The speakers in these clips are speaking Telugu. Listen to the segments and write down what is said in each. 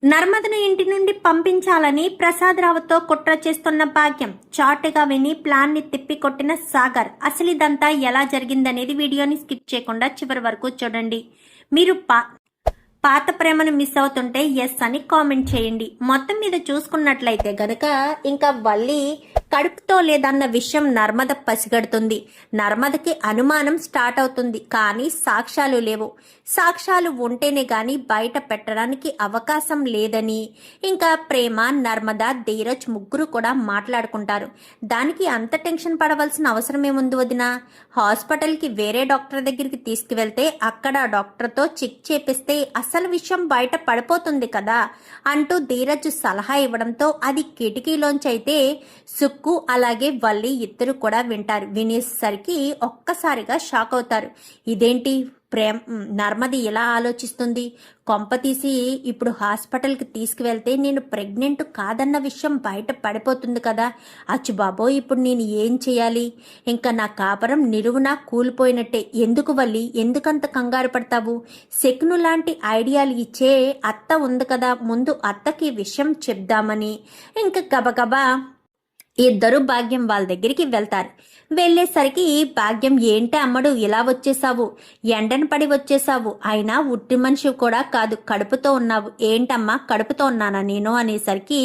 నర్మదను ఇంటి నుండి పంపించాలని ప్రసాదరావుతో కుట్ర చేస్తున్న భాగ్యం చాటుగా విని ప్లాన్ ని తిప్పికొట్టిన సాగర్. అసలు ఇదంతా ఎలా జరిగిందనేది వీడియోని స్కిప్ చేయకుండా చివరి వరకు చూడండి. మీరు పాత ప్రేమను మిస్ అవుతుంటే ఎస్ అని కామెంట్ చేయండి. మొత్తం మీద చూసుకున్నట్లయితే గనక ఇంకా వల్లి కడుపుతో లేదన్న విషయం నర్మద పసిగడుతుంది. నర్మదకి అనుమానం స్టార్ట్ అవుతుంది, కానీ సాక్ష్యాలు లేవు. సాక్ష్యాలు ఉంటేనే గాని బయట పెట్టడానికి అవకాశం లేదని ఇంకా ప్రేమ, నర్మద, ధీరజ్ ముగ్గురు కూడా మాట్లాడుకుంటారు. దానికి అంత టెన్షన్ పడవలసిన అవసరం ఏముంది వదినా? హాస్పిటల్కి వేరే డాక్టర్ దగ్గరికి తీసుకువెళ్తే అక్కడ డాక్టర్తో చెక్ చేపిస్తే అసలు విషయం బయట పడిపోతుంది కదా అంటూ ధీరజ్ సలహా ఇవ్వడంతో అది కిటికీలోంచి అయితే సుక్కు అలాగే వల్లి ఇద్దరు కూడా వింటారు. వినేసరికి ఒక్కసారిగా షాక్ అవుతారు. ఇదేంటి నర్మది ఎలా ఆలోచిస్తుంది? కొంపతీసి ఇప్పుడు హాస్పిటల్కి తీసుకువెళ్తే నేను ప్రెగ్నెంట్ కాదన్న విషయం బయట పడిపోతుంది కదా. అచ్చు బాబో, ఇప్పుడు నేను ఏం చేయాలి? ఇంకా నా కాపురం నిలువునా కూలిపోయినట్టే. ఎందుకు వల్లి, ఎందుకంత కంగారు పడతావు? శకును లాంటి ఐడియాలు ఇచ్చే అత్త ఉంది కదా, ముందు అత్తకి విషయం చెప్దామని ఇంకా గబగబా ఇద్దరు భాగ్యం వాళ్ళ దగ్గరికి వెళ్తారు. వెళ్ళేసరికి భాగ్యం, ఏంటి అమ్మడు ఇలా వచ్చేసావు? ఎండను పడి వచ్చేసావు, అయినా ఉట్టి మనిషి కూడా కాదు, కడుపుతో ఉన్నావు. ఏంటమ్మా కడుపుతో ఉన్నానా నేను అనేసరికి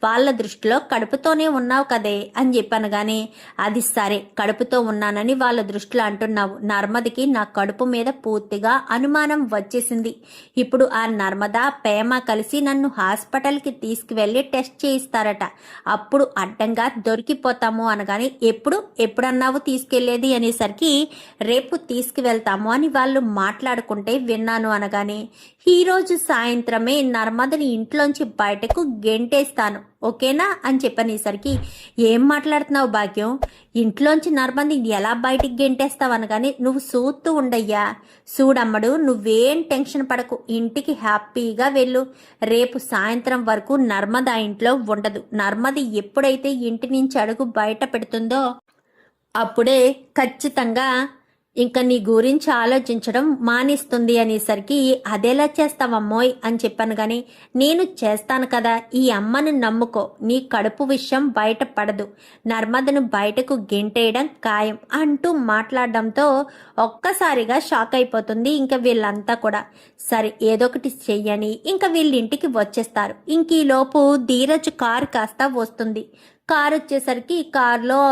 వాళ్ళ దృష్టిలో కడుపుతోనే ఉన్నావు కదే అని చెప్పాను. కానీ అది సరే, కడుపుతో ఉన్నానని వాళ్ళ దృష్టిలో అంటున్నావు. నర్మదికి నా కడుపు మీద పూర్తిగా అనుమానం వచ్చేసింది. ఇప్పుడు ఆ నర్మద, ప్రేమ కలిసి నన్ను హాస్పిటల్కి తీసుకువెళ్ళి టెస్ట్ చేయిస్తారట. అప్పుడు అడ్డంగా దొరికిపోతాము అనగానే ఎప్పుడన్నావు తీసుకెళ్లేది అనేసరికి రేపు తీసుకువెళ్తాము అని వాళ్ళు మాట్లాడుకుంటే విన్నాను అనగానే ఈరోజు సాయంత్రమే నర్మదని ఇంట్లోంచి బయటకు గెంటేస్తాను, ఓకేనా అని చెప్పనేసరికి ఏం మాట్లాడుతున్నావు భాగ్యం? ఇంట్లోంచి నర్మది ఎలా బయటికి గెంటేస్తావు అనగానే నువ్వు చూస్తూ ఉండయ్యా. చూడమ్మడు, నువ్వేం టెన్షన్ పడకు, ఇంటికి హ్యాపీగా వెళ్ళు. రేపు సాయంత్రం వరకు నర్మద ఆ ఇంట్లో ఉండదు. నర్మది ఎప్పుడైతే ఇంటి నుంచి అడుగు బయట పెడుతుందో అప్పుడే ఖచ్చితంగా ఇంకా నీ గురించి ఆలోచించడం మానేస్తుంది అనేసరికి అదెలా చేస్తావమ్మోయ్ అని చెప్పాను. కానీ నేను చేస్తాను కదా, ఈ అమ్మను నమ్ముకో, నీ కడుపు విషయం బయట పడదు, నర్మదను బయటకు గెంటేయడం ఖాయం అంటూ మాట్లాడడంతో ఒక్కసారిగా షాక్ అయిపోతుంది. ఇంకా వీళ్ళంతా కూడా సరే ఏదో ఒకటి చెయ్యని ఇంకా వీళ్ళింటికి వచ్చేస్తారు. ఇంక ఈలోపు ధీరజ్ కారు కాస్త వస్తుంది. కారు వచ్చేసరికి కారులో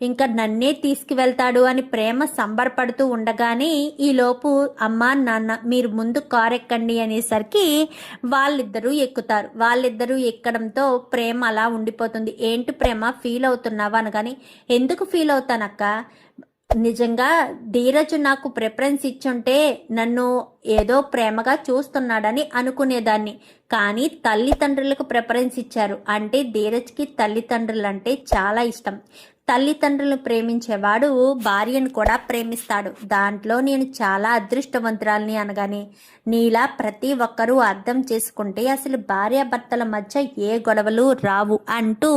ఇంకా నన్నే తీసుకువెళ్తాడు అని ప్రేమ సంబరపడుతూ ఉండగానే ఈలోపు అమ్మా నాన్న మీరు ముందు కారు ఎక్కండి అనేసరికి వాళ్ళిద్దరూ ఎక్కుతారు. వాళ్ళిద్దరూ ఎక్కడంతో ప్రేమ అలా ఉండిపోతుంది. ఏంటి ప్రేమ ఫీల్ అవుతున్నావా అనగాని ఎందుకు ఫీల్ అవుతానక్క, నిజంగా ధీరజ్ నాకు ప్రిఫరెన్స్ ఇచ్చుంటే నన్ను ఏదో ప్రేమగా చూస్తున్నాడని అనుకునేదాన్ని. కానీ తల్లిదండ్రులకు ప్రిఫరెన్స్ ఇచ్చారు అంటే ధీరజ్కి తల్లిదండ్రులు అంటే చాలా ఇష్టం. తల్లిదండ్రులను ప్రేమించేవాడు భార్యను కూడా ప్రేమిస్తాడు. దాంట్లో నేను చాలా అదృష్టవంతురాలని అనగానే నీలా ప్రతి ఒక్కరూ అర్థం చేసుకుంటే అసలు భార్యాభర్తల మధ్య ఏ గొడవలు రావు అంటూ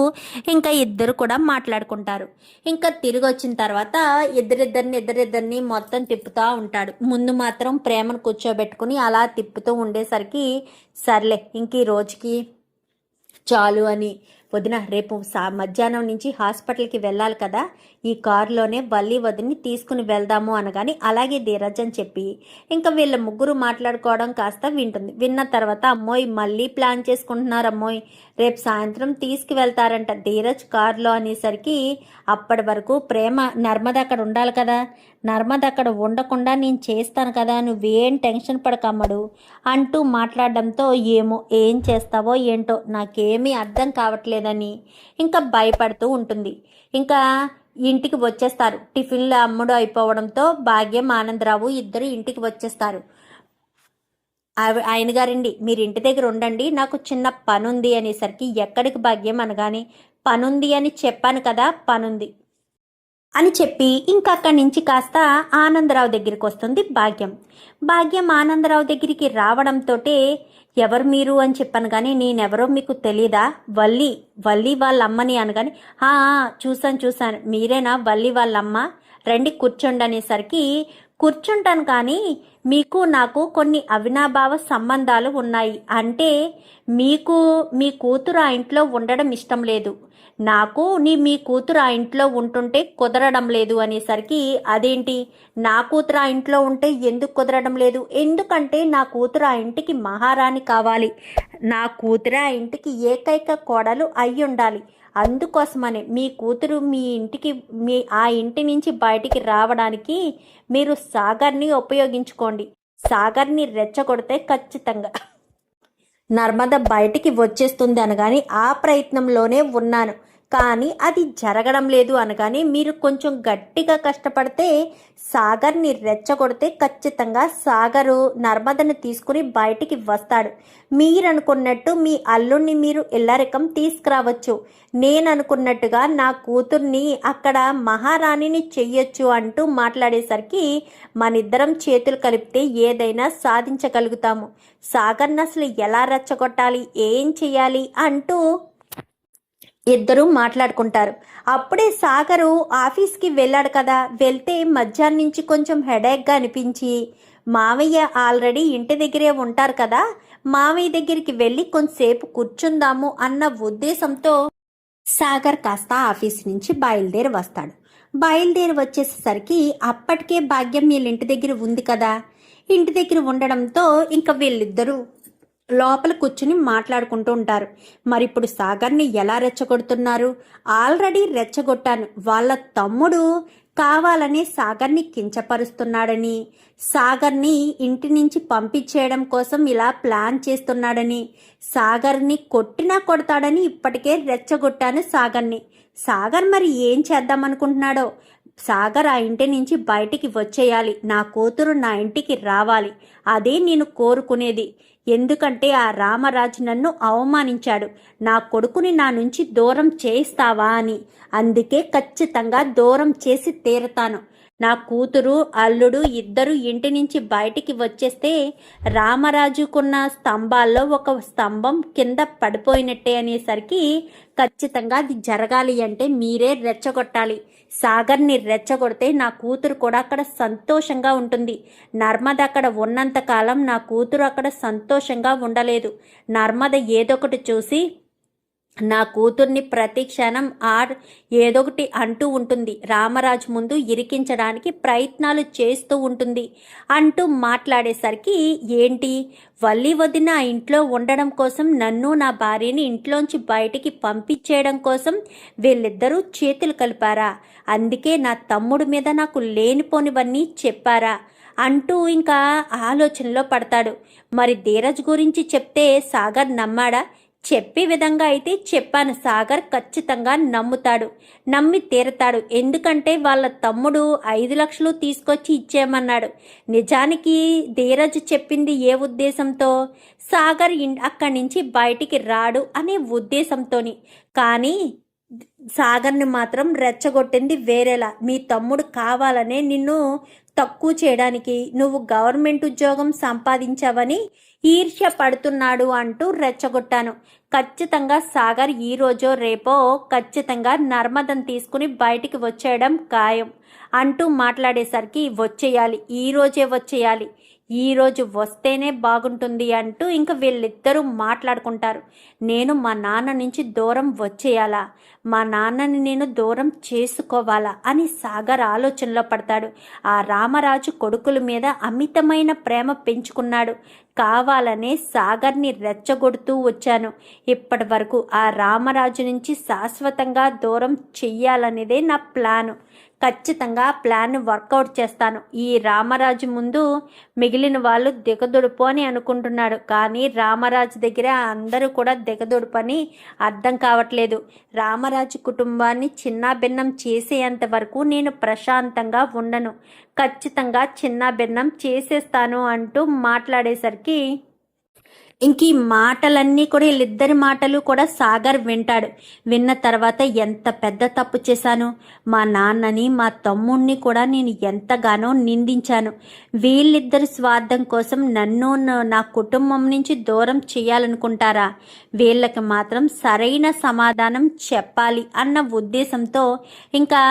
ఇంకా ఇద్దరు కూడా మాట్లాడుకుంటారు. ఇంకా తిరిగి వచ్చిన తర్వాత ఇద్దరిద్దరిని మొత్తం తిప్పుతూ ఉంటాడు. ముందు మాత్రం ప్రేమను కూర్చోబెట్టుకుని అలా తిప్పుతూ ఉండేసరికి సర్లే ఇంక ఈ రోజుకి చాలు అని, వదిన రేపు మధ్యాహ్నం నుంచి హాస్పిటల్కి వెళ్ళాలి కదా, ఈ కారులోనే వల్లి వదిని తీసుకుని వెళ్దాము అనగాని అలాగే ధీరజ్ అని చెప్పి ఇంకా వీళ్ళ ముగ్గురు మాట్లాడుకోవడం కాస్త వింటుంది. విన్న తర్వాత అమ్మోయ్ మళ్ళీ ప్లాన్ చేసుకుంటున్నారు అమ్మోయ్, రేపు సాయంత్రం తీసుకువెళ్తారంట ధీరజ్ కారులో అనేసరికి అప్పటి వరకు ప్రేమ నర్మద అక్కడ ఉండాలి కదా, నర్మద అక్కడ ఉండకుండా నేను చేస్తాను కదా, నువ్వేం టెన్షన్ పడకమ్మడు అంటూ మాట్లాడడంతో ఏం చేస్తావో ఏంటో నాకేమీ అర్థం కావట్లేదని ఇంకా భయపడుతూ ఉంటుంది. ఇంకా ఇంటికి వచ్చేస్తారు. టిఫిన్లు అమ్ముడు అయిపోవడంతో భాగ్యం, ఆనందరావు ఇద్దరు ఇంటికి వచ్చేస్తారు. ఆయన గారండి మీరు ఇంటి దగ్గర ఉండండి, నాకు చిన్న పనుంది అనేసరికి ఎక్కడికి భాగ్యం అనగానే పనుంది అని చెప్పాను కదా, పనుంది అని చెప్పి ఇంకా అక్కడి నుంచి కాస్త ఆనందరావు దగ్గరికి వస్తుంది భాగ్యం ఆనందరావు దగ్గరికి రావడంతో ఎవరు మీరు అని చెప్పాను. కానీ నేనెవరో మీకు తెలీదా? వల్లి వాళ్ళ అమ్మని అనగానే చూశాను మీరేనా వల్లి వాళ్ళ అమ్మ, రండి కూర్చోండి అనేసరికి కూర్చుంటాను, కానీ మీకు నాకు కొన్ని అవినాభావ సంబంధాలు ఉన్నాయి. అంటే మీకు మీ కూతురు ఆ ఇంట్లో ఉండడం ఇష్టం లేదు, నాకు మీ కూతురు ఆ ఇంట్లో ఉంటుంటే కుదరడం లేదు అనేసరికి, అదేంటి నా కూతురు ఆ ఇంట్లో ఉంటే ఎందుకు కుదరడం లేదు? ఎందుకంటే నా కూతురు ఆ ఇంటికి మహారాణి కావాలి, నా కూతురు ఆ ఇంటికి ఏకైక కోడలు అయి ఉండాలి. అందుకోసమనే మీ కూతురు మీ ఇంటికి ఆ ఇంటి నుంచి బయటికి రావడానికి మీరు సాగర్ని ఉపయోగించుకోండి. సాగర్ని రెచ్చగొడితే ఖచ్చితంగా నర్మద బయటికి వచ్చేస్తుంది అనగాని ఆ ప్రయత్నంలోనే ఉన్నాను, కానీ అది జరగడం లేదు అనగానే మీరు కొంచెం గట్టిగా కష్టపడితే సాగర్ని రెచ్చగొడితే ఖచ్చితంగా సాగరు నర్మదను తీసుకుని బయటికి వస్తాడు. మీరు అనుకున్నట్టు మీ అల్లుణ్ణి మీరు ఇల్లరికం తీసుకురావచ్చు, నేను అనుకున్నట్టుగా నా కూతుర్ని అక్కడ మహారాణిని చెయ్యొచ్చు అంటూ మాట్లాడేసరికి మనిద్దరం చేతులు కలిపితే ఏదైనా సాధించగలుగుతాము. సాగర్ని అసలు ఎలా రెచ్చగొట్టాలి, ఏం చెయ్యాలి అంటూ ఇద్దరూ మాట్లాడుకుంటారు. అప్పుడే సాగరు ఆఫీస్కి వెళ్ళాడు కదా, వెళ్తే మధ్యాహ్నం నుంచి కొంచెం హెడేక్గా అనిపించి మావయ్య ఆల్రెడీ ఇంటి దగ్గరే ఉంటారు కదా, మావయ్య దగ్గరికి వెళ్ళి కొంతసేపు కూర్చుందాము అన్న ఉద్దేశంతో సాగర్ కాస్త ఆఫీస్ నుంచి బయలుదేరి వస్తాడు. బయలుదేరి వచ్చేసరికి అప్పటికే భాగ్యం వీళ్ళ ఇంటి దగ్గర ఉంది కదా, ఇంటి దగ్గర ఉండడంతో ఇంకా వీళ్ళిద్దరూ లోపల కూర్చుని మాట్లాడుకుంటూ ఉంటారు. మరి ఇప్పుడు సాగర్ని ఎలా రెచ్చగొడుతున్నారు? ఆల్రెడీ రెచ్చగొట్టాను, వాళ్ళ తమ్ముడు కావాలని సాగర్ని కించపరుస్తున్నాడని, సాగర్ని ఇంటి నుంచి పంపించేయడం కోసం ఇలా ప్లాన్ చేస్తున్నాడని, సాగర్ని కొట్టినా కొడతాడని ఇప్పటికే రెచ్చగొట్టాను సాగర్ని. సాగర్ మరి ఏం చేద్దామనుకుంటున్నాడో? సాగర్ ఆ ఇంటి నుంచి బయటికి వచ్చేయాలి, నా కూతురు నా ఇంటికి రావాలి, అదే నేను కోరుకునేది. ఎందుకంటే ఆ రామరాజు నన్ను అవమానించాడు, నా కొడుకుని నా నుంచి దూరం చేయిస్తావా అని. అందుకే ఖచ్చితంగా దూరం చేసి తీరతాను. నా కూతురు అల్లుడు ఇద్దరు ఇంటి నుంచి బయటికి వచ్చేస్తే రామరాజుకున్న స్తంభాల్లో ఒక స్తంభం కింద పడిపోయినట్టే అనేసరికి ఖచ్చితంగా అది జరగాలి అంటే మీరే రెచ్చగొట్టాలి. సాగర్ని రెచ్చగొడితే నా కూతురు కూడా అక్కడ సంతోషంగా ఉంటుంది. నర్మద అక్కడ ఉన్నంతకాలం నా కూతురు అక్కడ సంతోషంగా ఉండలేదు. నర్మద ఏదొకటి చూసి నా కూతుర్ని ప్రతి క్షణం ఏదొకటి అంటూ ఉంటుంది, రామరాజు ముందు ఇరికించడానికి ప్రయత్నాలు చేస్తూ ఉంటుంది అంటూ మాట్లాడేసరికి, ఏంటి వల్లి వదిన ఆ ఇంట్లో ఉండడం కోసం నన్ను నా భార్యని ఇంట్లోంచి బయటికి పంపించేయడం కోసం వీళ్ళిద్దరూ చేతులు కలిపారా? అందుకే నా తమ్ముడి మీద నాకు లేనిపోనివన్నీ చెప్పారా అంటూ ఇంకా ఆలోచనలో పడతాడు. మరి ధీరజ్ గురించి చెప్తే సాగర్ నమ్మాడా? చెప్పే విధంగా అయితే చెప్పాను, సాగర్ ఖచ్చితంగా నమ్ముతాడు, నమ్మి తీరతాడు. ఎందుకంటే వాళ్ళ తమ్ముడు 5 లక్షలు తీసుకొచ్చి ఇచ్చేయమన్నాడు. నిజానికి ధీరజ్ చెప్పింది ఏ ఉద్దేశంతో? సాగర్ అక్కడి నుంచి బయటికి రాడు అనే ఉద్దేశంతోని. కానీ సాగర్ని మాత్రం రెచ్చగొట్టింది వేరేలా. మీ తమ్ముడు కావాలనే నిన్ను తక్కువ చేయడానికి, నువ్వు గవర్నమెంట్ ఉద్యోగం సంపాదించావని ఈర్ష్య పడుతున్నాడు అంటూ రెచ్చగొట్టాను. ఖచ్చితంగా సాగర్ ఈ రోజో రేపో ఖచ్చితంగా నర్మదను తీసుకుని బయటికి వచ్చేయడం ఖాయం అంటూ మాట్లాడేసరికి, వచ్చేయాలి, ఈరోజే వచ్చేయాలి, ఈరోజు వస్తేనే బాగుంటుంది అంటూ ఇంకా వీళ్ళిద్దరూ మాట్లాడుకుంటారు. నేను మా నాన్న నుంచి దూరం వచ్చేయాలా, మా నాన్నని నేను దూరం చేసుకోవాలా అని సాగర్ ఆలోచనలో పడతాడు. ఆ రామరాజు కొడుకుల మీద అమితమైన ప్రేమ పెంచుకున్నాడు, కావాలనే సాగర్ని రెచ్చగొడుతూ వచ్చాను. ఇప్పటి వరకు ఆ రామరాజు నుంచి శాశ్వతంగా దూరం చెయ్యాలనేదే నా ప్లాను. ఖచ్చితంగా ప్లాన్ వర్కౌట్ చేస్తాను. ఈ రామరాజు ముందు మిగిలిన వాళ్ళు దిగదుడుపు అని అనుకుంటున్నాడు, కానీ రామరాజు దగ్గర అందరూ కూడా దిగదుడుపని అర్థం కావట్లేదు. రామరాజు కుటుంబాన్ని చిన్నాభిన్నం చేసేంత వరకు నేను ప్రశాంతంగా ఉండను, ఖచ్చితంగా చిన్నాభిన్నం చేసేస్తాను అంటూ మాట్లాడేసరికి ఇంక ఈ మాటలన్నీ కూడా వీళ్ళిద్దరి మాటలు కూడా సాగర్ వింటాడు. విన్న తర్వాత ఎంత పెద్ద తప్పు చేశాను, మా నాన్నని మా తమ్ముణ్ణి కూడా నేను ఎంతగానో నిందించాను. వీళ్ళిద్దరి స్వార్థం కోసం నన్ను నా కుటుంబం నుంచి దూరం చేయాలనుకుంటారా? వీళ్ళకి మాత్రం సరైన సమాధానం చెప్పాలి అన్న ఉద్దేశంతో ఇంకా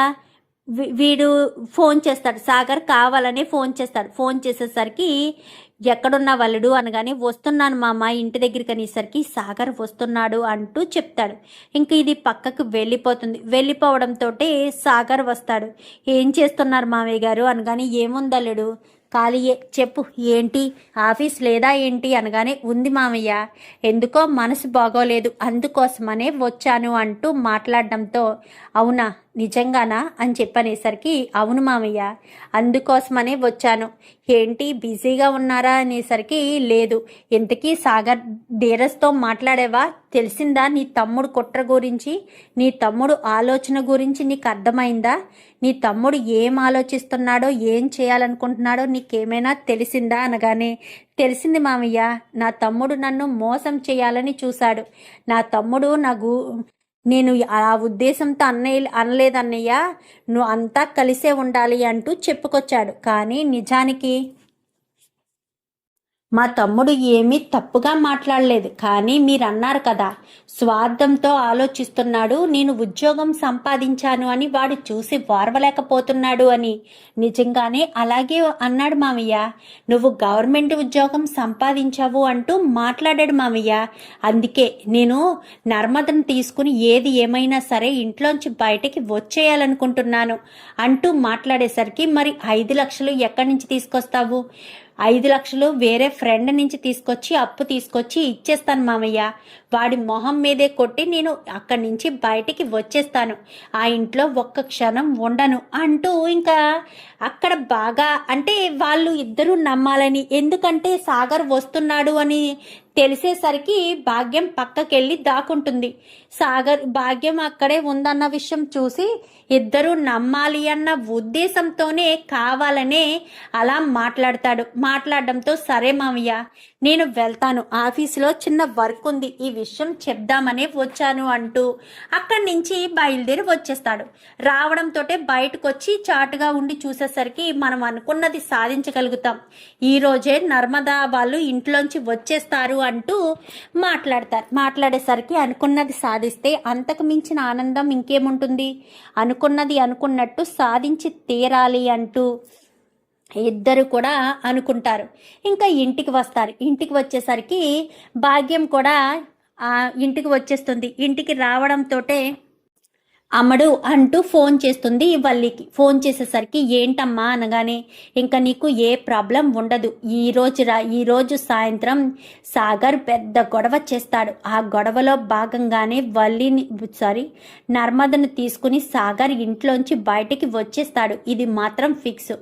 వీడు ఫోన్ చేస్తాడు, సాగర్ కావాలని ఫోన్ చేస్తాడు. ఫోన్ చేసేసరికి ఎక్కడున్నా వలుడు అనగానే వస్తున్నాను మామ ఇంటి దగ్గరికి అనేసరికి సాగర్ వస్తున్నాడు అంటూ చెప్తాడు. ఇంక ఇది పక్కకు వెళ్ళిపోతుంది. వెళ్ళిపోవడంతో సాగర్ వస్తాడు. ఏం చేస్తున్నారు మామయ్య గారు అనగానే ఏముందల్లుడు ఖాళీయే, చెప్పు ఏంటి ఆఫీస్ లేదా ఏంటి అనగానే ఉంది మామయ్య, ఎందుకో మనసు బాగోలేదు అందుకోసమనే వచ్చాను అంటూ మాట్లాడడంతో అవునా నిజంగానా అని చెప్పనేసరికి అవును మామయ్య అందుకోసమనే వచ్చాను. ఏంటి బిజీగా ఉన్నారా అనేసరికి లేదు. ఇంతకీ సాగర్ ధీరజ్తో మాట్లాడేవా? తెలిసిందా నీ తమ్ముడు కుట్ర గురించి, నీ తమ్ముడు ఆలోచన గురించి నీకు అర్థమైందా? నీ తమ్ముడు ఏం ఆలోచిస్తున్నాడో ఏం చేయాలనుకుంటున్నాడో నీకేమైనా తెలిసిందా అనగానే తెలిసింది మామయ్య, నా తమ్ముడు నన్ను మోసం చేయాలని చూశాడు. నా తమ్ముడు నేను ఆ ఉద్దేశంతో అనలేదన్నయ్య, నువ్వు అంతా కలిసే ఉండాలి అంటూ చెప్పుకొచ్చాడు. కానీ నిజానికి మా తమ్ముడు ఏమీ తప్పుగా మాట్లాడలేదు. కానీ మీరు అన్నారు కదా స్వార్థంతో ఆలోచిస్తున్నాడు, నేను ఉద్యోగం సంపాదించాను అని వాడు చూసి వారవలేకపోతున్నాడు అని. నిజంగానే అలాగే అన్నాడు మామయ్య. నువ్వు గవర్నమెంట్ ఉద్యోగం సంపాదించావు అంటూ మాట్లాడాడు మామయ్య. అందుకే నేను నర్మదను తీసుకుని ఏది ఏమైనా సరే ఇంట్లోంచి బయటికి వచ్చేయాలనుకుంటున్నాను అంటూ మాట్లాడేసరికి మరి 5 లక్షలు ఎక్కడి నుంచి తీసుకొస్తావు? 5 లక్షలు వేరే ఫ్రెండ్ నుంచి తీసుకొచ్చి అప్పు తీసుకొచ్చి ఇచ్చేస్తాను మామయ్య. వాడి మొహం మీదే కొట్టి నేను అక్కడి నుంచి బయటికి వచ్చేస్తాను, ఆ ఇంట్లో ఒక్క క్షణం ఉండను అంటూ ఇంకా అక్కడ బాగా అంటే వాళ్ళు ఇద్దరూ నమ్మాలని, ఎందుకంటే సాగర్ వస్తున్నాడు అని తెలిసేసరికి భాగ్యం పక్కకెళ్ళి దాక్కుంటుంది. భాగ్యం అక్కడే ఉందన్న విషయం చూసి ఇద్దరూ నమ్మాలి అన్న ఉద్దేశంతోనే కావాలనే అలా మాట్లాడడంతో సరే మామయ్య నేను వెళ్తాను, ఆఫీసులో చిన్న వర్క్ ఉంది, ఈ విషయం చెప్దామనే వచ్చాను అంటూ అక్కడి నుంచి బయలుదేరి వచ్చేస్తాడు. రావడంతో బయటకు వచ్చి చాటుగా ఉండి చూసేసరికి మనం అనుకున్నది సాధించగలుగుతాం, ఈ రోజే నర్మదా వాళ్ళు ఇంట్లోంచి వచ్చేస్తారు అంటూ మాట్లాడేసరికి అనుకున్నది సాధిస్తే అంతకు మించిన ఆనందం ఇంకేముంటుంది? అనుకున్నది అనుకున్నట్టు సాధించి తీరాలి అంటూ ఇద్దరు కూడా అనుకుంటారు. ఇంకా ఇంటికి వస్తారు. ఇంటికి వచ్చేసరికి భాగ్యం కూడా ఇంటికి వచ్చేస్తుంది. ఇంటికి రావడంతో అమ్మడు అంటూ ఫోన్ చేస్తుంది వల్లికి. ఫోన్ చేసేసరికి ఏంటమ్మా అనగానే ఇంకా నీకు ఏ ప్రాబ్లం ఉండదు, ఈరోజు సాయంత్రం సాగర్ పెద్ద గొడవ చేస్తాడు, ఆ గొడవలో భాగంగానే నర్మదను తీసుకుని సాగర్ ఇంట్లోంచి బయటికి వచ్చేస్తాడు, ఇది మాత్రం ఫిక్స్.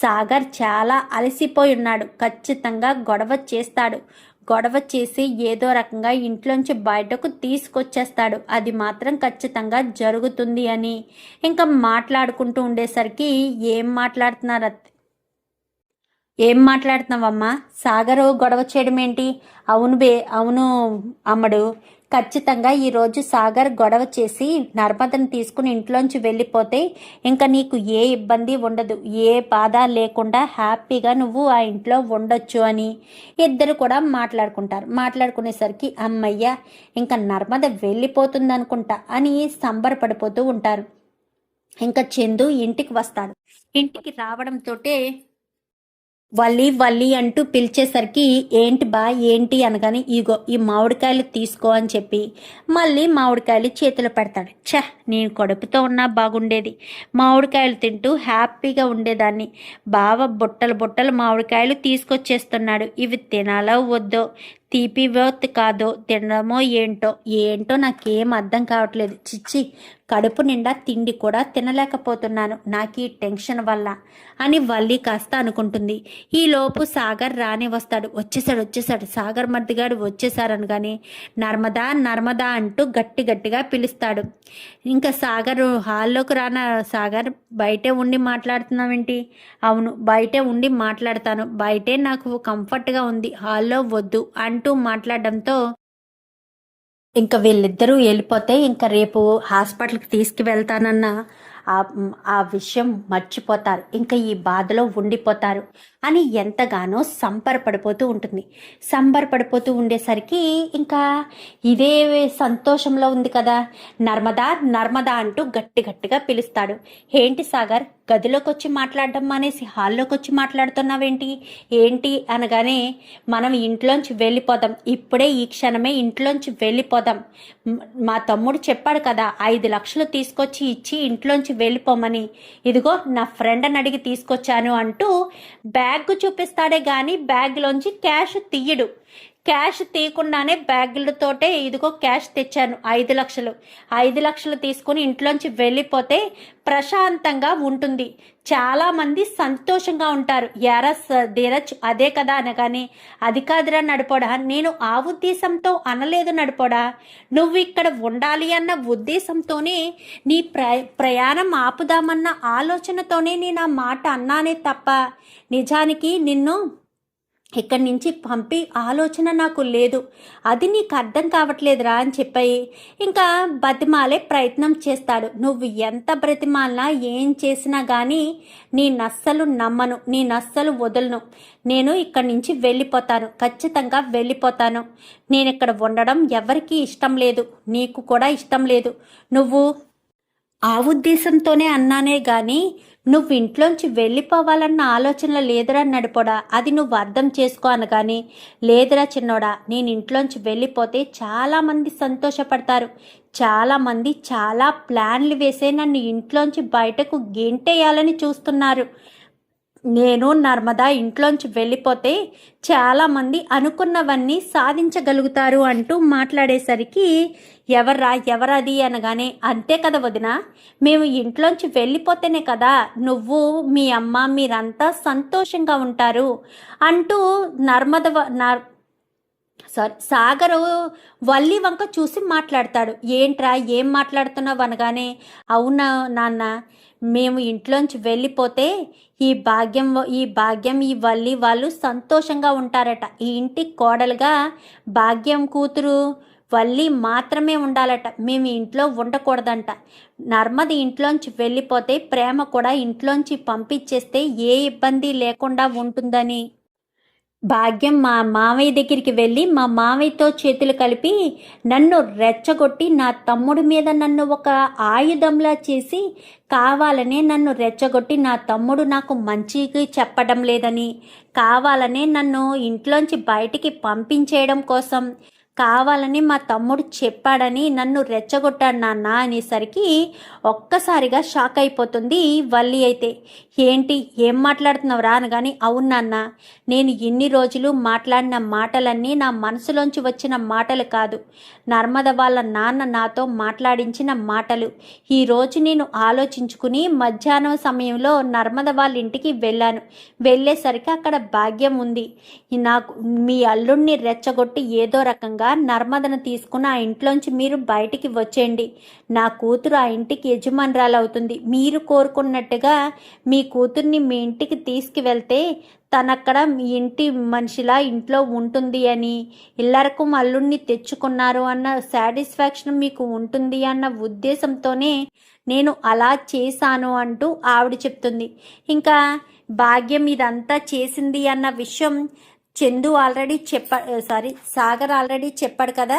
సాగర్ చాలా అలసిపోయి ఉన్నాడు, ఖచ్చితంగా గొడవ చేస్తాడు, గొడవ చేసి ఏదో రకంగా ఇంట్లోంచి బయటకు తీసుకొచ్చేస్తాడు, అది మాత్రం ఖచ్చితంగా జరుగుతుంది అని ఇంకా మాట్లాడుకుంటూ ఉండేసరికి ఏం మాట్లాడుతున్నావమ్మా? సాగరు గొడవ చేయడం ఏంటి? అవును అమ్మడు, ఖచ్చితంగా ఈరోజు సాగర్ గొడవ చేసి నర్మదను తీసుకుని ఇంట్లోంచి వెళ్ళిపోతే ఇంకా నీకు ఏ ఇబ్బంది ఉండదు, ఏ బాధ లేకుండా హ్యాపీగా నువ్వు ఆ ఇంట్లో ఉండొచ్చు అని ఇద్దరు కూడా మాట్లాడుకునేసరికి అమ్మయ్య ఇంకా నర్మద వెళ్ళిపోతుంది అనుకుంటా అని సంబరపడిపోతూ ఉంటారు. ఇంకా చందు ఇంటికి వస్తాడు. ఇంటికి రావడంతో వల్లి అంటూ పిలిచేసరికి ఏంటి అనగానే ఇగో ఈ మామిడికాయలు తీసుకో అని చెప్పి మళ్ళీ మామిడికాయలు చేతిలో పెడతాడు. నేను కడుపుతో ఉన్నా బాగుండేది, మామిడికాయలు తింటూ హ్యాపీగా ఉండేదాన్ని. బావ బుట్టలు మామిడికాయలు తీసుకొచ్చేస్తున్నాడు, ఇవి తినాలో వద్దో, తీపి వర్త్ కాదో, తినడమో ఏంటో నాకేం అర్థం కావట్లేదు. చిచ్చి కడుపు నిండా తిండి కూడా తినలేకపోతున్నాను నాకు ఈ టెన్షన్ వల్ల అని వల్లి కాస్త అనుకుంటుంది. ఈలోపు సాగర్ రానే వస్తాడు. వచ్చేసాడు సాగర్ మర్దిగాడు వచ్చేసారనగానే నర్మదా అంటూ గట్టిగా పిలుస్తాడు. ఇంకా సాగర్ హాల్లోకి సాగర్ బయటే ఉండి మాట్లాడుతున్నావేంటి? అవును బయటే ఉండి మాట్లాడతాను, బయటే నాకు కంఫర్ట్గా ఉంది, హాల్లో వద్దు అంటూ మాట్లాడడంతో ఇంకా వీళ్ళిద్దరూ వెళ్ళిపోతే ఇంకా రేపు హాస్పిటల్కి తీసుకువెళ్తానన్న ఆ విషయం మర్చిపోతారు, ఇంకా ఈ బాధలో ఉండిపోతారు అని ఎంతగానో సంబరపడిపోతూ ఉంటుంది. సంబరపడిపోతూ ఉండేసరికి ఇంకా ఇదే సంతోషంలో ఉంది కదా, నర్మదా నర్మదా అంటూ గట్టి గట్టిగా పిలుస్తాడు. ఏంటి సాగర్, గదిలోకి వచ్చి మాట్లాడడం అనేసి హాల్లోకి వచ్చి మాట్లాడుతున్నావేంటి, ఏంటి అనగానే, మనం ఇంట్లోంచి వెళ్ళిపోదాం, ఇప్పుడే ఈ క్షణమే ఇంట్లోంచి వెళ్ళిపోదాం. మా తమ్ముడు చెప్పాడు కదా 5 లక్షలు తీసుకొచ్చి ఇచ్చి ఇంట్లోంచి వెళ్ళిపోమని, ఇదిగో నా ఫ్రెండ్ని అడిగి తీసుకొచ్చాను అంటూ బ్యాగ్ చూపిస్తాడే కానీ బ్యాగ్లోంచి క్యాష్ తీయడు. క్యాష్ తీయకుండానే బ్యాగులతోటే ఇదిగో క్యాష్ తెచ్చాను 5 లక్షలు తీసుకుని ఇంట్లోంచి వెళ్ళిపోతే ప్రశాంతంగా ఉంటుంది, చాలా మంది సంతోషంగా ఉంటారు. యారా ధీరజ్, అదే కదా అనగానే, అది కాదురా నడిపోడా, నేను ఆ ఉద్దేశంతో అనలేదు నడిపోడా, నువ్వు ఇక్కడ ఉండాలి అన్న ఉద్దేశంతోనే నీ ప్రయాణం ఆపుదామన్న ఆలోచనతోనే నేను ఆ మాట అన్నానే తప్ప నిజానికి నిన్ను ఇక్కడి నుంచి పంపి ఆలోచన నాకు లేదు, అది నీకు అర్థం కావట్లేదురా అని చెప్పాయి. ఇంకా బతిమాలే ప్రయత్నం చేస్తాడు. నువ్వు ఎంత బ్రతిమాలినా ఏం చేసినా కానీ నీ నస్సలు నమ్మను, నీ నస్సలు వదలను, నేను ఇక్కడి నుంచి వెళ్ళిపోతాను, ఖచ్చితంగా వెళ్ళిపోతాను. నేను ఇక్కడ ఉండడం ఎవరికీ ఇష్టం లేదు, నీకు కూడా ఇష్టం లేదు. నువ్వు ఆ ఉద్దేశంతోనే అన్నానే గాని నువ్వు ఇంట్లోంచి వెళ్ళిపోవాలన్న ఆలోచనలో లేదురా నడిపోడా, అది నువ్వు అర్థం చేసుకో అనగాని, లేదురా చిన్నోడా, నేను ఇంట్లోంచి వెళ్ళిపోతే చాలామంది సంతోషపడతారు, చాలామంది చాలా ప్లాన్లు వేసే నన్ను ఇంట్లోంచి బయటకు గెంటేయాలని చూస్తున్నారు. నేను నర్మదా ఇంట్లోంచి వెళ్ళిపోతే చాలామంది అనుకున్నవన్నీ సాధించగలుగుతారు అంటూ మాట్లాడేసరికి, ఎవరది అనగానే, అంతే కదా వదిన, మేము ఇంట్లోంచి వెళ్ళిపోతేనే కదా నువ్వు మీ అమ్మ మీరంతా సంతోషంగా ఉంటారు అంటూ సాగరు వల్లి వంక చూసి మాట్లాడతాడు. ఏంట్రా ఏం మాట్లాడుతున్నావు అనగానే, అవునా నాన్న, మేము ఇంట్లోంచి వెళ్ళిపోతే ఈ భాగ్యం ఈ వల్లి వాళ్ళు సంతోషంగా ఉంటారట, ఈ ఇంటి కోడలుగా భాగ్యం కూతురు వల్లి మాత్రమే ఉండాలట, మేము ఇంట్లో ఉండకూడదంట. నర్మది ఇంట్లోంచి వెళ్ళిపోతే ప్రేమ కూడా ఇంట్లోంచి పంపించేస్తే ఏ ఇబ్బంది లేకుండా ఉంటుందని భాగ్యం మా మావయ్య దగ్గరికి వెళ్ళి మా మావయ్యతో చేతులు కలిపి నన్ను రెచ్చగొట్టి నా తమ్ముడి మీద నన్ను ఒక ఆయుధంలా చేసి కావాలనే నన్ను రెచ్చగొట్టి నా తమ్ముడు నాకు మంచిగా చెప్పడం లేదని, కావాలనే నన్ను ఇంట్లోంచి బయటికి పంపించేయడం కోసం కావాలని మా తమ్ముడు చెప్పాడని నన్ను రెచ్చగొట్టాడు నాన్న అనేసరికి ఒక్కసారిగా షాక్ అయిపోతుంది వల్లి. అయితే ఏంటి ఏం మాట్లాడుతున్నావురా అనగాని, అవును నాన్న, నేను ఇన్ని రోజులు మాట్లాడిన మాటలన్నీ నా మనసులోంచి వచ్చిన మాటలు కాదు, నర్మద వాళ్ళ నాన్న నాతో మాట్లాడించిన మాటలు. ఈరోజు నేను ఆలోచించుకుని మధ్యాహ్నం సమయంలో నర్మద వాళ్ళ ఇంటికి వెళ్ళాను. వెళ్ళేసరికి అక్కడ భాగ్యం ఉంది. నాకు మీ అల్లుడిని రెచ్చగొట్టి ఏదో రకంగా నర్మదను తీసుకుని ఆ ఇంట్లోంచి మీరు బయటికి వచ్చేయండి, నా కూతురు ఆ ఇంటికి యజమానురాలు అవుతుంది, మీరు కోరుకున్నట్టుగా మీ కూతుర్ని మీ ఇంటికి తీసుకువెళ్తే తనక్కడ మీ ఇంటి మనిషిలా ఇంట్లో ఉంటుంది అని, ఇల్లరకు అల్లుడిని తెచ్చుకున్నారు అన్న సాటిస్ఫాక్షన్ మీకు ఉంటుంది అన్న ఉద్దేశంతోనే నేను అలా చేశాను అంటూ ఆవిడ చెప్తుంది. ఇంకా భాగ్యం ఇదంతా చేసింది అన్న విషయం చందు ఆల్రెడీ సాగర్ ఆల్రెడీ చెప్పాడు కదా,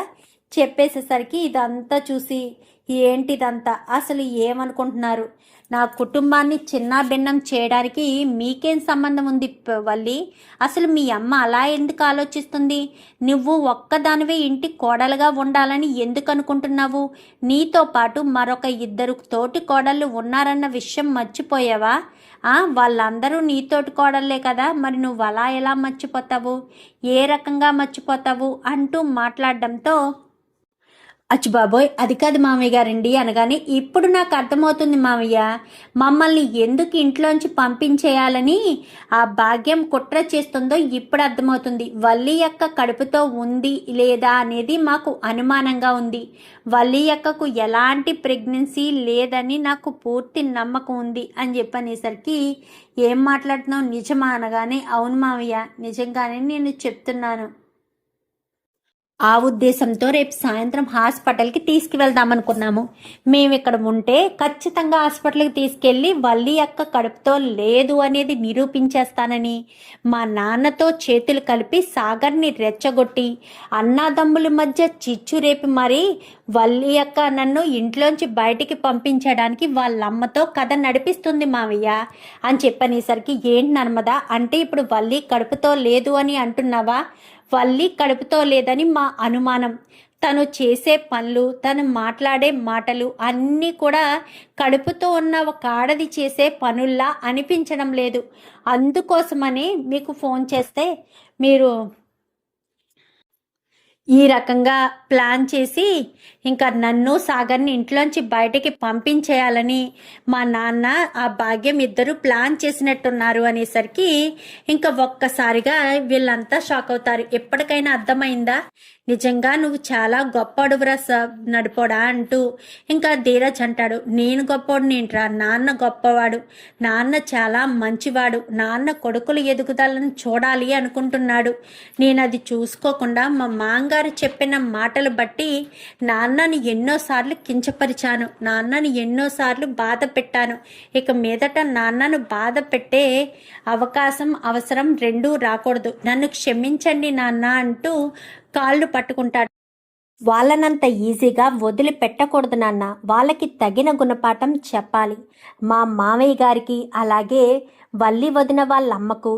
చెప్పేసేసరికి ఇదంతా చూసి, ఏంటిదంతా అసలు ఏమనుకుంటున్నారు, నా కుటుంబాన్ని చిన్న భిన్నం చేయడానికి మీకేం సంబంధం ఉంది వల్లి, అసలు మీ అమ్మ అలా ఎందుకు ఆలోచిస్తుంది, నువ్వు ఒక్కదానివే ఇంటి కోడలుగా ఉండాలని ఎందుకు అనుకుంటున్నావు, నీతో పాటు మరొక 2 తోటి కోడళ్ళు ఉన్నారన్న విషయం మర్చిపోయావా, వాళ్ళందరూ నీతోటి కోడళ్లే కదా, మరి నువ్వు అలా ఎలా మర్చిపోతావు, ఏ రకంగా మర్చిపోతావు అంటూ మాట్లాడడంతో, అచ్చు బాబోయ్ అది కాదు మామయ్య గారండి అనగానే, ఇప్పుడు నాకు అర్థమవుతుంది మామయ్య, మమ్మల్ని ఎందుకు ఇంట్లోంచి పంపించేయాలని ఆ భాగ్యం కుట్ర చేస్తుందో ఇప్పుడు అర్థమవుతుంది. వల్లి యొక్క కడుపుతో ఉంది లేదా అనేది మాకు అనుమానంగా ఉంది, వల్లి యొక్కకు ఎలాంటి ప్రెగ్నెన్సీ లేదని నాకు పూర్తి నమ్మకం ఉంది అని చెప్పనేసరికి, ఏం మాట్లాడుతున్నావు నిజమా అనగానే, అవును మామయ్య నిజంగానే నేను చెప్తున్నాను. ఆ ఉద్దేశంతో రేపు సాయంత్రం హాస్పిటల్కి తీసుకువెళ్దాం అనుకున్నాము. మేము ఇక్కడ ఉంటే ఖచ్చితంగా హాస్పిటల్కి తీసుకెళ్ళి వల్లి అక్క కడుపుతో లేదు అనేది నిరూపించేస్తానని మా నాన్నతో చేతులు కలిపి సాగర్ని రెచ్చగొట్టి అన్నాదమ్ముల మధ్య చిచ్చు రేపి మరీ వల్లి అక్క నన్ను ఇంట్లోంచి బయటికి పంపించడానికి వాళ్ళమ్మతో కథ నడిపిస్తుంది మావయ్య అని చెప్పనేసరికి, ఏంటి నర్మదా అంటే ఇప్పుడు వల్లి కడుపుతో లేదు అని అంటున్నావా? వల్లి కడుపుతో లేదని మా అనుమానం. తను చేసే పనులు, తను మాట్లాడే మాటలు అన్నీ కూడా కడుపుతో ఉన్న ఒక ఆడది చేసే పనుల్లా అనిపించడం లేదు. అందుకోసమని మీకు ఫోన్ చేస్తే మీరు ఈ రకంగా ప్లాన్ చేసి ఇంకా నన్ను సాగర్ని ఇంట్లోంచి బయటికి పంపించేయాలని మా నాన్న ఆ భాగ్యం ఇద్దరు ప్లాన్ చేసినట్టున్నారు అనేసరికి ఇంకా ఒక్కసారిగా వీళ్ళంతా షాక్ అవుతారు. ఎప్పటికైనా అర్థమైందా నిజంగా నువ్వు చాలా గొప్పడువురా నడిపోడా అంటూ ఇంకా ధీరజ్ అంటాడు, నేను గొప్పవాడినేంట్రా, నాన్న గొప్పవాడు, నాన్న చాలా మంచివాడు, నాన్న కొడుకులు ఎదుగుదలను చూడాలి అనుకుంటున్నాడు. నేను అది చూసుకోకుండా మా మాంగారు చెప్పిన మాటలు బట్టి నాన్నని ఎన్నోసార్లు కించపరిచాను, నాన్నని ఎన్నోసార్లు బాధ పెట్టాను. ఇక మీదట నాన్నను బాధ పెట్టే అవసరం రెండూ రాకూడదు, నన్ను క్షమించండి నాన్న అంటూ కాళ్ళు పట్టుకుంటాడు. వాళ్ళనంత ఈజీగా వదిలిపెట్టకూడదు నాన్న, వాళ్ళకి తగిన గుణపాఠం చెప్పాలి. మా మామయ్య గారికి అలాగే వల్లి వదిన వాళ్ళ అమ్మకు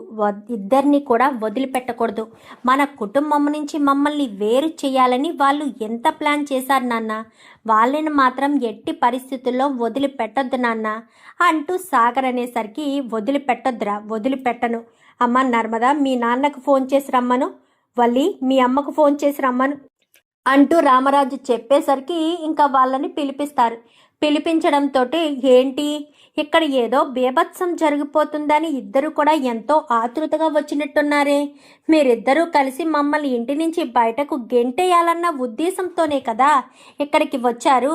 ఇద్దరిని కూడా వదిలిపెట్టకూడదు. మన కుటుంబం నుంచి మమ్మల్ని వేరు చేయాలని వాళ్ళు ఎంత ప్లాన్ చేశారు నాన్న, వాళ్ళని మాత్రం ఎట్టి పరిస్థితుల్లో వదిలిపెట్టొద్దు నాన్న అంటూ సాగర్ అనేసరికి, వదిలిపెట్టను. అమ్మ నర్మదా మీ నాన్నకు ఫోన్ చేసి రమ్మను, వల్లి మీ అమ్మకు ఫోన్ చేసి రమ్మను అంటూ రామరాజు చెప్పేసరికి ఇంకా వాళ్ళని పిలిపిస్తారు. పిలిపించడంతో ఏంటి ఇక్కడ ఏదో బీభత్సం జరిగిపోతుందని ఇద్దరు కూడా ఎంతో ఆతృతగా వచ్చినట్టున్నారే, మీరిద్దరూ కలిసి మమ్మల్ని ఇంటి నుంచి బయటకు గెంటేయాలన్న ఉద్దేశంతోనే కదా ఇక్కడికి వచ్చారు.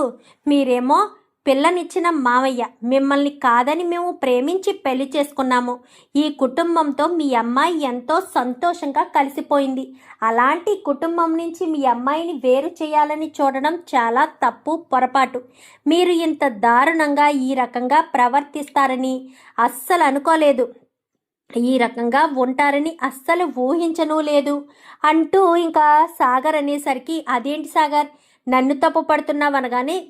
మీరేమో పిల్లనిచ్చిన మావయ్య, మిమ్మల్ని కాదని మేము ప్రేమించి పెళ్లి చేసుకున్నాము. ఈ కుటుంబంతో మీ అమ్మాయి ఎంతో సంతోషంగా కలిసిపోయింది. అలాంటి కుటుంబం నుంచి మీ అమ్మాయిని వేరు చేయాలని చూడడం చాలా తప్పు, పొరపాటు. మీరు ఇంత దారుణంగా ఈ రకంగా ప్రవర్తిస్తారని అస్సలు అనుకోలేదు, ఈ రకంగా ఉంటారని అస్సలు ఊహించనూ లేదు అంటూ ఇంకా సాగర్ అనేసరికి, అదేంటి సాగర్ నన్ను తప్పు పడుతున్నావు అనగానే,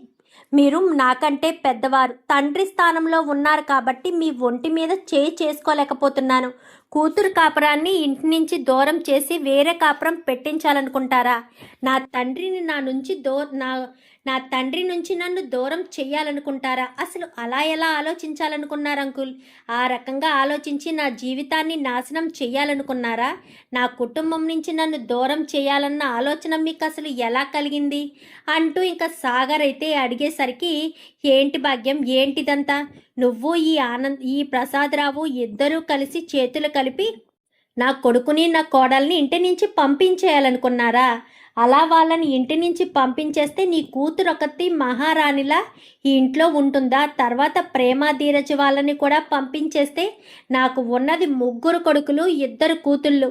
మీరు నాకంటే పెద్దవారు, తండ్రి స్థానంలో ఉన్నారు కాబట్టి మీ ఒంటి మీద చేసుకోలేకపోతున్నాను. కూతురు కాపురాన్ని ఇంటి నుంచి దూరం చేసి వేరే కాపురం పెట్టించాలనుకుంటారా? నా తండ్రిని నా తండ్రి నుంచి నన్ను దూరం చెయ్యాలనుకుంటారా? అసలు అలా ఎలా ఆలోచించాలనుకున్నారు అంకుల్? ఆ రకంగా ఆలోచించి నా జీవితాన్ని నాశనం చెయ్యాలనుకున్నారా? నా కుటుంబం నుంచి నన్ను దూరం చేయాలన్న ఆలోచన మీకు అసలు ఎలా కలిగింది అంటూ ఇంకా సాగర్ అయితే అడిగేసరికి, ఏంటి భాగ్యం ఏంటిదంతా? నువ్వు ఈ ప్రసాదరావు ఇద్దరూ కలిసి చేతులు కలిపి నా కొడుకుని నా కోడల్ని ఇంటి నుంచి పంపించేయాలనుకున్నారా? అలా వాళ్ళని ఇంటి నుంచి పంపించేస్తే నీ కూతురు ఒకటి మహారాణిలా ఈ ఇంట్లో ఉంటుందా? తర్వాత ప్రేమ ధీరజ్ వాళ్ళని కూడా పంపించేస్తే నాకు ఉన్నది 3 కొడుకులు 2 కూతుళ్ళు,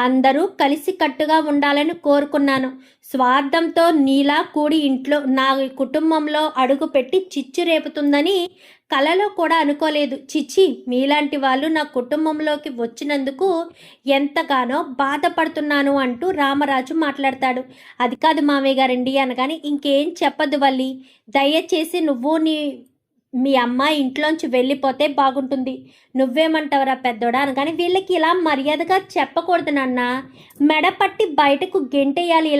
అందరూ కలిసి కట్టుగా ఉండాలని కోరుకున్నాను. స్వార్థంతో నీలా కూడి ఇంట్లో నా కుటుంబంలో అడుగుపెట్టి చిచ్చు రేపుతుందని కలలో కూడా అనుకోలేదు. చిచ్చి, మీలాంటి వాళ్ళు నా కుటుంబంలోకి వచ్చినందుకు ఎంతగానో బాధపడుతున్నాను అంటూ రామరాజు మాట్లాడతాడు. అది కాదు మామయ్య గారండి అనగానే, ఇంకేం చెప్పదు వల్లి, దయచేసి నువ్వు మీ అమ్మాయి ఇంట్లోంచి వెళ్ళిపోతే బాగుంటుంది. నువ్వేమంటావురా పెద్దోడా అనగానే, వీళ్ళకి ఇలా మర్యాదగా చెప్పకూడదు నాన్న, మెడపట్టి బయటకు గెంటేయాలి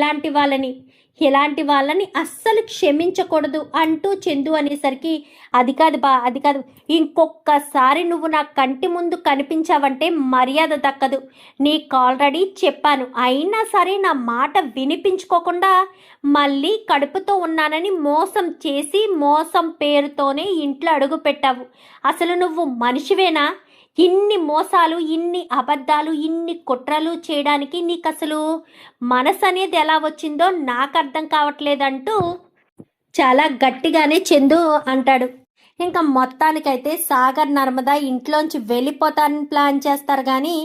ఇలాంటి వాళ్ళని అస్సలు క్షమించకూడదు అంటూ చందు అనేసరికి, అది కాదు, ఇంకొకసారి నువ్వు నా కంటి ముందు కనిపించావంటే మర్యాద దక్కదు. నీకు ఆల్రెడీ చెప్పాను, అయినా సరే నా మాట వినిపించుకోకుండా మళ్ళీ కడుపుతో ఉన్నానని మోసం చేసి మోసం పేరుతోనే ఇంట్లో అడుగు పెట్టావు. అసలు నువ్వు మనిషివేనా? ఇన్ని మోసాలు, ఇన్ని అబద్ధాలు, ఇన్ని కుట్రలు చేయడానికి నీకు అసలు మనసు అనేది ఎలా వచ్చిందో నాకు అర్థం కావట్లేదంటూ చాలా గట్టిగానే చందు అంటాడు. ఇంకా మొత్తానికైతే సాగర్ నర్మదా ఇంట్లోంచి వెళ్ళిపోతానని ప్లాన్ చేస్తారు, కానీ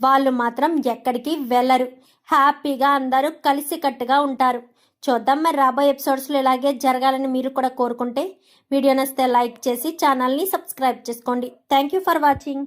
వాళ్ళు మాత్రం ఎక్కడికి వెళ్ళరు. హ్యాపీగా అందరూ కలిసికట్టుగా ఉంటారు. చూద్దాం మరి రాబోయే ఎపిసోడ్స్లో ఇలాగే జరగాలని మీరు కూడా కోరుకుంటే వీడియో నచ్చితే లైక్ చేసి ఛానల్ని సబ్స్క్రైబ్ చేసుకోండి. Thank you for watching.